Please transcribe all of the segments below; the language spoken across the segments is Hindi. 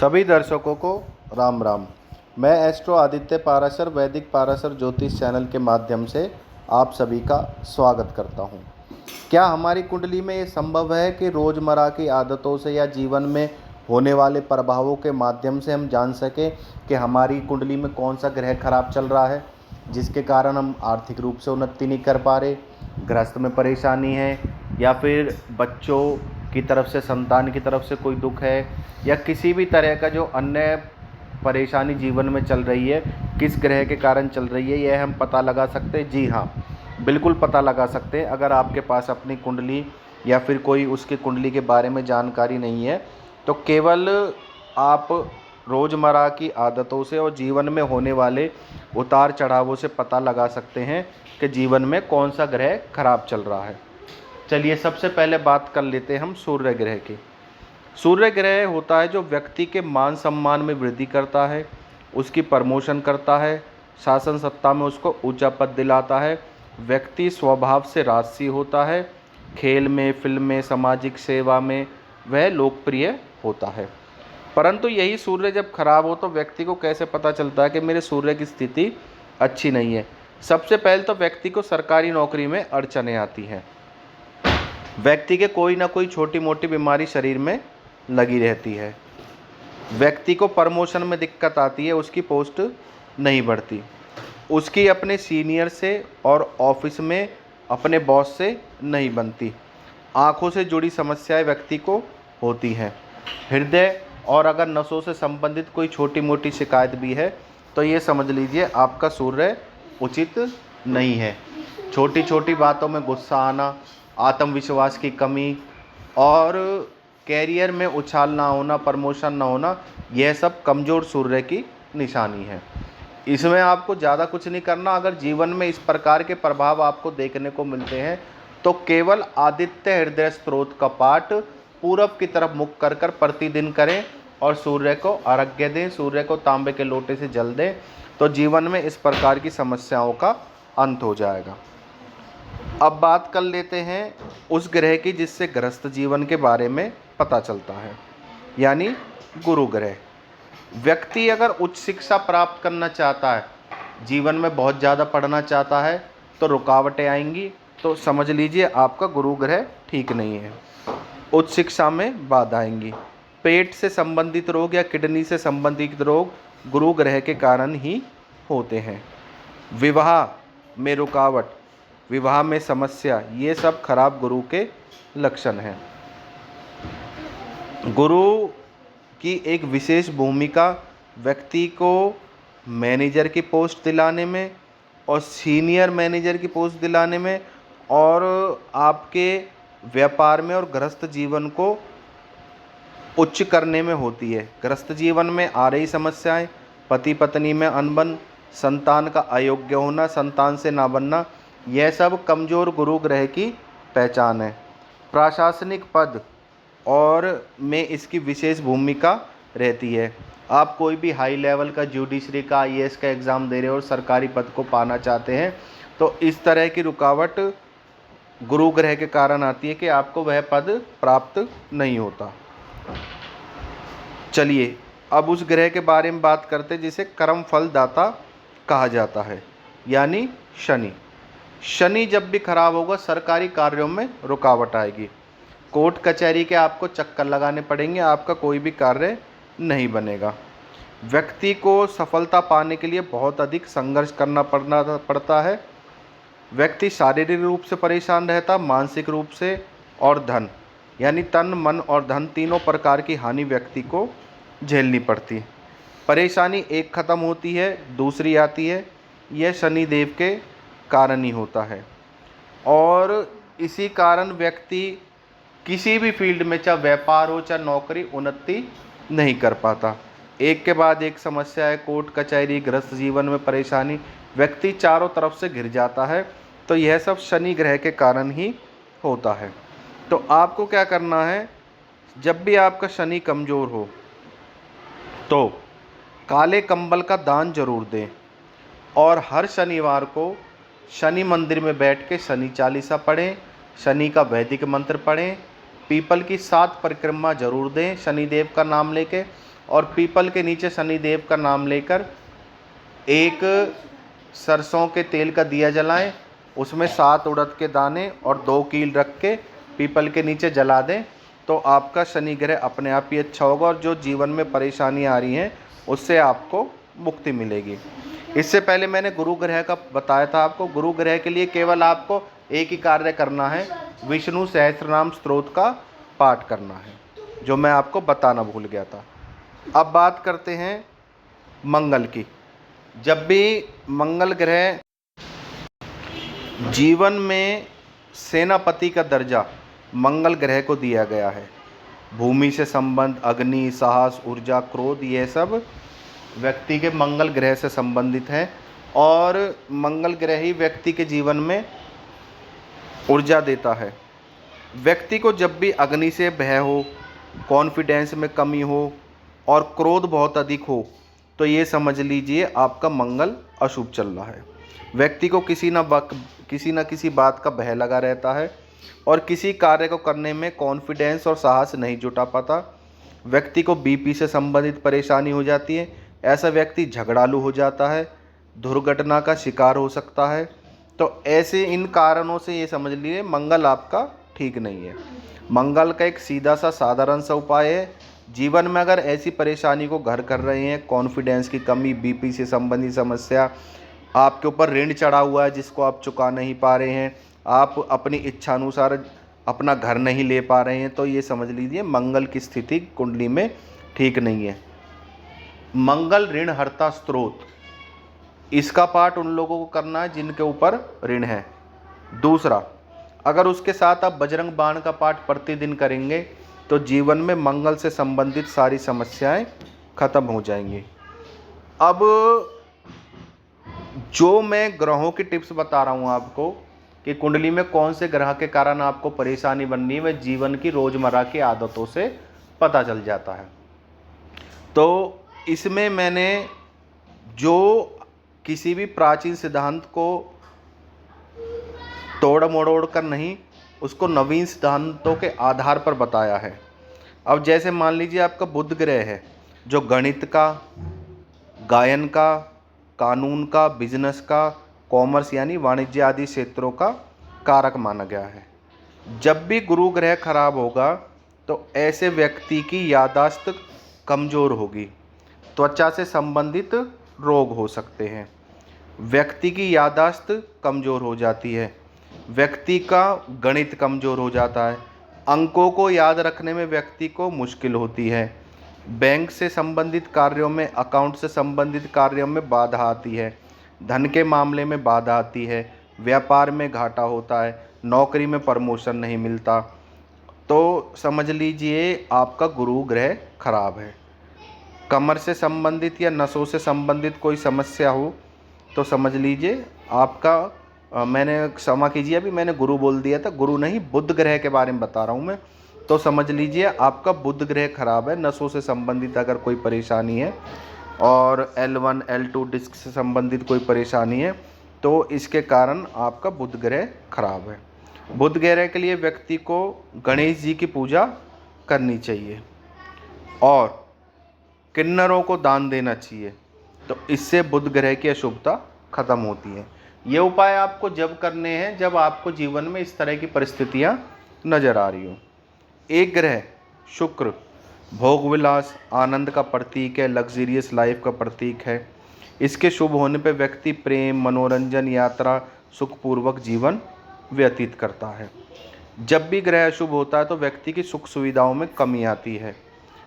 सभी दर्शकों को राम राम। मैं एस्ट्रो आदित्य पाराशर वैदिक पाराशर ज्योतिष चैनल के माध्यम से आप सभी का स्वागत करता हूं। क्या हमारी कुंडली में ये संभव है कि रोज़मर्रा की आदतों से या जीवन में होने वाले प्रभावों के माध्यम से हम जान सकें कि हमारी कुंडली में कौन सा ग्रह खराब चल रहा है, जिसके कारण हम आर्थिक रूप से उन्नति नहीं कर पा रहे, गृहस्थ में परेशानी है, या फिर बच्चों की तरफ से, संतान की तरफ से कोई दुख है, या किसी भी तरह का जो अन्य परेशानी जीवन में चल रही है, किस ग्रह के कारण चल रही है, यह हम पता लगा सकते हैं। जी हाँ, बिल्कुल पता लगा सकते हैं। अगर आपके पास अपनी कुंडली या फिर कोई उसकी कुंडली के बारे में जानकारी नहीं है, तो केवल आप रोज़मर्रा की आदतों से और जीवन में होने वाले उतार चढ़ावों से पता लगा सकते हैं कि जीवन में कौन सा ग्रह खराब चल रहा है। चलिए सबसे पहले बात कर लेते हैं हम सूर्य ग्रह की। सूर्य ग्रह होता है जो व्यक्ति के मान सम्मान में वृद्धि करता है, उसकी प्रमोशन करता है, शासन सत्ता में उसको ऊंचा पद दिलाता है। व्यक्ति स्वभाव से राजसी होता है, खेल में, फिल्म में, सामाजिक सेवा में वह लोकप्रिय होता है। परंतु यही सूर्य जब खराब हो तो व्यक्ति को कैसे पता चलता है कि मेरे सूर्य की स्थिति अच्छी नहीं है? सबसे पहले तो व्यक्ति को सरकारी नौकरी में अड़चनें आती हैं। व्यक्ति के कोई ना कोई छोटी मोटी बीमारी शरीर में लगी रहती है। व्यक्ति को प्रमोशन में दिक्कत आती है, उसकी पोस्ट नहीं बढ़ती, उसकी अपने सीनियर से और ऑफिस में अपने बॉस से नहीं बनती। आँखों से जुड़ी समस्याएं व्यक्ति को होती हैं। हृदय और अगर नसों से संबंधित कोई छोटी मोटी शिकायत भी है तो ये समझ लीजिए आपका सूर्य उचित नहीं है। छोटी छोटी बातों में गुस्सा आना, आत्मविश्वास की कमी और कैरियर में उछाल ना होना, प्रमोशन ना होना, यह सब कमज़ोर सूर्य की निशानी है। इसमें आपको ज़्यादा कुछ नहीं करना। अगर जीवन में इस प्रकार के प्रभाव आपको देखने को मिलते हैं तो केवल आदित्य हृदय स्त्रोत का पाठ पूरब की तरफ मुख कर कर प्रतिदिन करें और सूर्य को अर्घ्य दें, सूर्य को तांबे के लोटे से जल दें, तो जीवन में इस प्रकार की समस्याओं का अंत हो जाएगा। अब बात कर लेते हैं उस ग्रह की जिससे गृहस्थ जीवन के बारे में पता चलता है, यानी गुरु ग्रह। व्यक्ति अगर उच्च शिक्षा प्राप्त करना चाहता है, जीवन में बहुत ज़्यादा पढ़ना चाहता है, तो रुकावटें आएंगी। तो समझ लीजिए आपका गुरु ग्रह ठीक नहीं है। उच्च शिक्षा में बाधा आएंगी। पेट से संबंधित रोग या किडनी से संबंधित रोग गुरु ग्रह के कारण ही होते हैं। विवाह में रुकावट, विवाह में समस्या, ये सब खराब गुरु के लक्षण हैं। गुरु की एक विशेष भूमिका व्यक्ति को मैनेजर की पोस्ट दिलाने में और सीनियर मैनेजर की पोस्ट दिलाने में और आपके व्यापार में और गृहस्थ जीवन को उच्च करने में होती है। गृहस्थ जीवन में आ रही समस्याएं, पति पत्नी में अनबन, संतान का अयोग्य होना, संतान से ना बनना, यह सब कमज़ोर गुरु ग्रह की पहचान है। प्रशासनिक पद और में इसकी विशेष भूमिका रहती है। आप कोई भी हाई लेवल का जुडिशरी का, आईएएस का एग्ज़ाम दे रहे हो और सरकारी पद को पाना चाहते हैं, तो इस तरह की रुकावट गुरु ग्रह के कारण आती है कि आपको वह पद प्राप्त नहीं होता। चलिए अब उस ग्रह के बारे में बात करते हैं जिसे कर्म फल दाता कहा जाता है, यानी शनि। शनि जब भी खराब होगा सरकारी कार्यों में रुकावट आएगी। कोर्ट कचहरी के आपको चक्कर लगाने पड़ेंगे, आपका कोई भी कार्य नहीं बनेगा। व्यक्ति को सफलता पाने के लिए बहुत अधिक संघर्ष करना पड़ता है। व्यक्ति शारीरिक रूप से परेशान रहता, मानसिक रूप से और धन, यानी तन मन और धन तीनों प्रकार की हानि व्यक्ति को झेलनी पड़ती। परेशानी एक ख़त्म होती है, दूसरी आती है। यह शनिदेव के कारण ही होता है और इसी कारण व्यक्ति किसी भी फील्ड में, चाहे व्यापार हो चाहे नौकरी, उन्नति नहीं कर पाता। एक के बाद एक समस्या है, कोर्ट कचहरी, गृहस्थ जीवन में परेशानी, व्यक्ति चारों तरफ से घिर जाता है। तो यह सब शनि ग्रह के कारण ही होता है। तो आपको क्या करना है, जब भी आपका शनि कमज़ोर हो तो काले कंबल का दान जरूर दें और हर शनिवार को शनि मंदिर में बैठ के शनि चालीसा पढ़ें, शनि का वैदिक मंत्र पढ़ें, पीपल की 7 परिक्रमा जरूर दें शनिदेव का नाम लेके, और पीपल के नीचे शनिदेव का नाम लेकर एक सरसों के तेल का दिया जलाएं, उसमें 7 उड़द के दाने और 2 कील रख के पीपल के नीचे जला दें, तो आपका शनि ग्रह अपने आप ही अच्छा होगा और जो जीवन में परेशानी आ रही हैं उससे आपको मुक्ति मिलेगी। इससे पहले मैंने गुरु ग्रह का बताया था आपको। गुरु ग्रह के लिए केवल आपको एक ही कार्य करना है, विष्णु सहस्त्रनाम स्तोत्र का पाठ करना है, जो मैं आपको बताना भूल गया था। अब बात करते हैं मंगल की। जब भी मंगल ग्रह जीवन में सेनापति का दर्जा मंगल ग्रह को दिया गया है, भूमि से संबंध, अग्नि, साहस, ऊर्जा, क्रोध, ये सब व्यक्ति के मंगल ग्रह से संबंधित हैं और मंगल ग्रह ही व्यक्ति के जीवन में ऊर्जा देता है। व्यक्ति को जब भी अग्नि से भय हो, कॉन्फिडेंस में कमी हो और क्रोध बहुत अधिक हो, तो ये समझ लीजिए आपका मंगल अशुभ चल रहा है। व्यक्ति को किसी न किसी बात का भय लगा रहता है और किसी कार्य को करने में कॉन्फिडेंस और साहस नहीं जुटा पाता। व्यक्ति को बीपी से संबंधित परेशानी हो जाती है। ऐसा व्यक्ति झगड़ालू हो जाता है, दुर्घटना का शिकार हो सकता है। तो ऐसे इन कारणों से ये समझ लीजिए मंगल आपका ठीक नहीं है। मंगल का एक सीधा सा साधारण सा उपाय है, जीवन में अगर ऐसी परेशानी को घर कर रहे हैं, कॉन्फिडेंस की कमी, बीपी से संबंधित समस्या, आपके ऊपर ऋण चढ़ा हुआ है जिसको आप चुका नहीं पा रहे हैं, आप अपनी इच्छा अनुसार अपना घर नहीं ले पा रहे हैं, तो ये समझ लीजिए मंगल की स्थिति कुंडली में ठीक नहीं है। मंगल ऋण हरता स्त्रोत, इसका पाठ उन लोगों को करना है जिनके ऊपर ऋण है। दूसरा, अगर उसके साथ आप बजरंग बाण का पाठ प्रतिदिन करेंगे तो जीवन में मंगल से संबंधित सारी समस्याएं खत्म हो जाएंगी। अब जो मैं ग्रहों की टिप्स बता रहा हूँ आपको कि कुंडली में कौन से ग्रह के कारण आपको परेशानी बन रही है, वह जीवन की रोज़मर्रा की आदतों से पता चल जाता है। तो इसमें मैंने जो किसी भी प्राचीन सिद्धांत को तोड़ मरोड़ कर नहीं, उसको नवीन सिद्धांतों के आधार पर बताया है। अब जैसे मान लीजिए आपका बुध ग्रह है, जो गणित का, गायन का, कानून का, बिजनेस का, कॉमर्स यानी वाणिज्य आदि क्षेत्रों का कारक माना गया है। जब भी गुरु ग्रह खराब होगा तो ऐसे व्यक्ति की याददाश्त कमज़ोर होगी, त्वचा से संबंधित रोग हो सकते हैं, व्यक्ति की याददाश्त कमज़ोर हो जाती है, व्यक्ति का गणित कमज़ोर हो जाता है, अंकों को याद रखने में व्यक्ति को मुश्किल होती है, बैंक से संबंधित कार्यों में, अकाउंट से संबंधित कार्यों में बाधा आती है, धन के मामले में बाधा आती है, व्यापार में घाटा होता है, नौकरी में प्रमोशन नहीं मिलता। तो समझ लीजिए आपका गुरु ग्रह खराब है। कमर से संबंधित या नसों से संबंधित कोई समस्या हो तो समझ लीजिए आपका मैंने क्षमा कीजिए, अभी मैंने गुरु बोल दिया था, गुरु नहीं बुध ग्रह के बारे में बता रहा हूँ मैं। तो समझ लीजिए आपका बुध ग्रह खराब है। नसों से संबंधित अगर कोई परेशानी है और L1 L2 डिस्क से संबंधित कोई परेशानी है तो इसके कारण आपका बुध ग्रह खराब है। बुध ग्रह के लिए व्यक्ति को गणेश जी की पूजा करनी चाहिए और किन्नरों को दान देना चाहिए, तो इससे बुध ग्रह की अशुभता खत्म होती है। ये उपाय आपको जब करने हैं जब आपको जीवन में इस तरह की परिस्थितियां नज़र आ रही हो। एक ग्रह शुक्र भोग विलास, आनंद का प्रतीक है, लग्जरियस लाइफ का प्रतीक है। इसके शुभ होने पर व्यक्ति प्रेम, मनोरंजन, यात्रा, सुखपूर्वक जीवन व्यतीत करता है। जब भी ग्रह शुभ होता है तो व्यक्ति की सुख सुविधाओं में कमी आती है,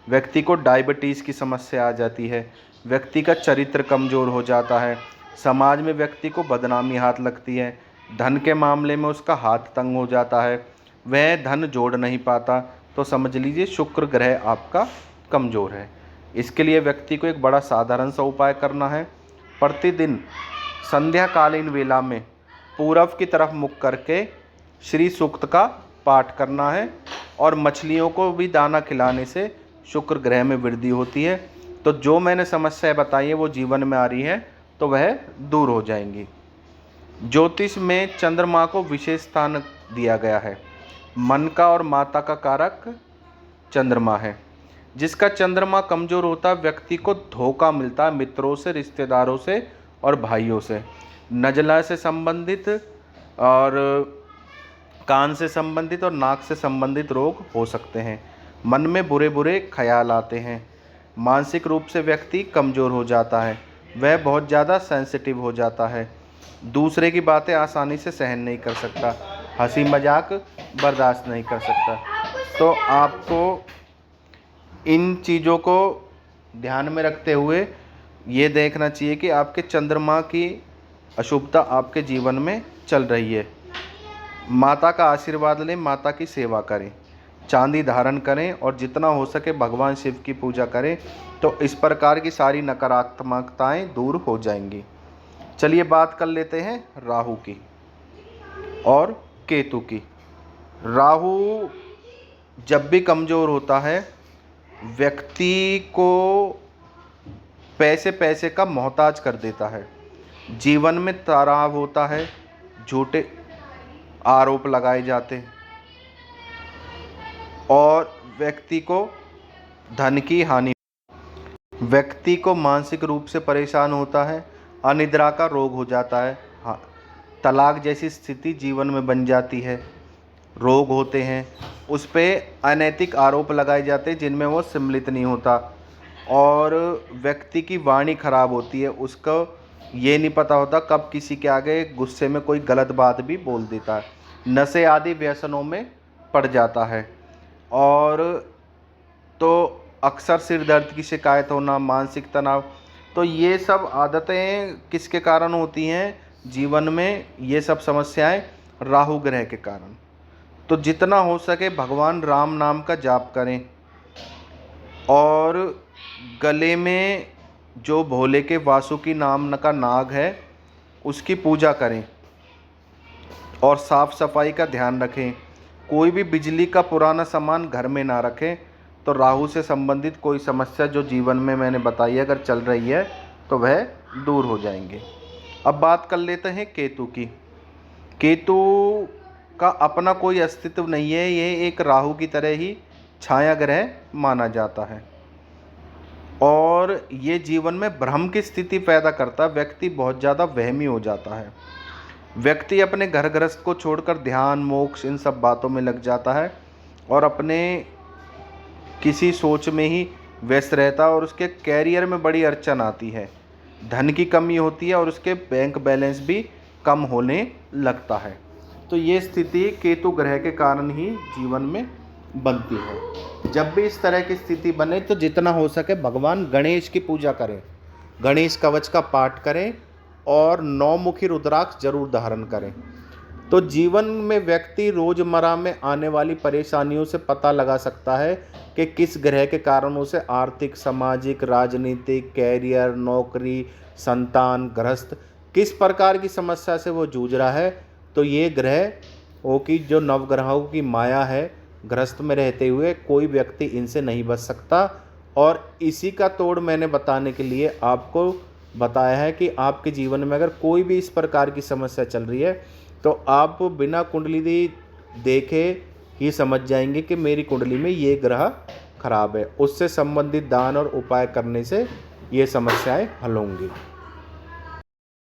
व्यक्ति को डायबिटीज़ की समस्या आ जाती है, व्यक्ति का चरित्र कमज़ोर हो जाता है, समाज में व्यक्ति को बदनामी हाथ लगती है, धन के मामले में उसका हाथ तंग हो जाता है, वह धन जोड़ नहीं पाता। तो समझ लीजिए शुक्र ग्रह आपका कमज़ोर है। इसके लिए व्यक्ति को एक बड़ा साधारण सा उपाय करना है। प्रतिदिन संध्याकालीन वेला में पूरब की तरफ मुख करके श्री सूक्त का पाठ करना है और मछलियों को भी दाना खिलाने से शुक्र ग्रह में वृद्धि होती है। तो जो मैंने समस्याएं बताई हैं वो जीवन में आ रही हैं तो वह दूर हो जाएंगी। ज्योतिष में चंद्रमा को विशेष स्थान दिया गया है। मन का और माता का कारक चंद्रमा है। जिसका चंद्रमा कमजोर होता है व्यक्ति को धोखा मिलता है मित्रों से, रिश्तेदारों से और भाइयों से। नजला से संबंधित और कान से संबंधित और नाक से संबंधित रोग हो सकते हैं। मन में बुरे बुरे ख्याल आते हैं। मानसिक रूप से व्यक्ति कमज़ोर हो जाता है, वह बहुत ज़्यादा सेंसिटिव हो जाता है, दूसरे की बातें आसानी से सहन नहीं कर सकता, हंसी मजाक बर्दाश्त नहीं कर सकता। तो आपको इन चीज़ों को ध्यान में रखते हुए ये देखना चाहिए कि आपके चंद्रमा की अशुभता आपके जीवन में चल रही है। माता का आशीर्वाद लें, माता की सेवा करें, चांदी धारण करें और जितना हो सके भगवान शिव की पूजा करें, तो इस प्रकार की सारी नकारात्मकताएं दूर हो जाएंगी। चलिए बात कर लेते हैं राहु की और केतु की। राहु जब भी कमज़ोर होता है व्यक्ति को पैसे का मोहताज कर देता है, जीवन में तनाव होता है, झूठे आरोप लगाए जाते हैं और व्यक्ति को धन की हानि, व्यक्ति को मानसिक रूप से परेशान होता है, अनिद्रा का रोग हो जाता है, हाँ, तलाक जैसी स्थिति जीवन में बन जाती है, रोग होते हैं, उस पर अनैतिक आरोप लगाए जाते हैं जिनमें वो सम्मिलित नहीं होता और व्यक्ति की वाणी खराब होती है, उसको ये नहीं पता होता कब किसी के आगे गुस्से में कोई गलत बात भी बोल देता है, नशे आदि व्यसनों में पड़ जाता है और तो अक्सर सिर दर्द की शिकायत होना, मानसिक तनाव, तो ये सब आदतें किसके कारण होती हैं जीवन में, ये सब समस्याएं राहु ग्रह के कारण। तो जितना हो सके भगवान राम नाम का जाप करें और गले में जो भोले के वासुकी नाम का नाग है उसकी पूजा करें और साफ़ सफाई का ध्यान रखें। कोई भी बिजली का पुराना सामान घर में ना रखें, तो राहु से संबंधित कोई समस्या जो जीवन में मैंने बताई अगर चल रही है तो वह दूर हो जाएंगे। अब बात कर लेते हैं केतु की। केतु का अपना कोई अस्तित्व नहीं है, ये एक राहु की तरह ही छाया ग्रह माना जाता है और ये जीवन में भ्रम की स्थिति पैदा करता है, व्यक्ति बहुत ज़्यादा वहमी हो जाता है, व्यक्ति अपने घर गृहस्थ को छोड़कर ध्यान मोक्ष इन सब बातों में लग जाता है और अपने किसी सोच में ही व्यस्त रहता है और उसके कैरियर में बड़ी अड़चन आती है, धन की कमी होती है और उसके बैंक बैलेंस भी कम होने लगता है। तो ये स्थिति केतु ग्रह के कारण ही जीवन में बनती है। जब भी इस तरह की स्थिति बने तो जितना हो सके भगवान गणेश की पूजा करें, गणेश कवच का पाठ करें और 9 मुखी रुद्राक्ष जरूर धारण करें। तो जीवन में व्यक्ति रोजमर्रा में आने वाली परेशानियों से पता लगा सकता है कि किस ग्रह के कारण उसे आर्थिक, सामाजिक, राजनीतिक, कैरियर, नौकरी, संतान, गृहस्थ किस प्रकार की समस्या से वो जूझ रहा है। तो ये ग्रहों की जो नवग्रहों की माया है, गृहस्थ में रहते हुए कोई व्यक्ति इनसे नहीं बच सकता और इसी का तोड़ मैंने बताने के लिए आपको बताया है कि आपके जीवन में अगर कोई भी इस प्रकार की समस्या चल रही है तो आप बिना कुंडली देखे ही समझ जाएंगे कि मेरी कुंडली में ये ग्रह खराब है। उससे संबंधित दान और उपाय करने से ये समस्याएं हल होंगी।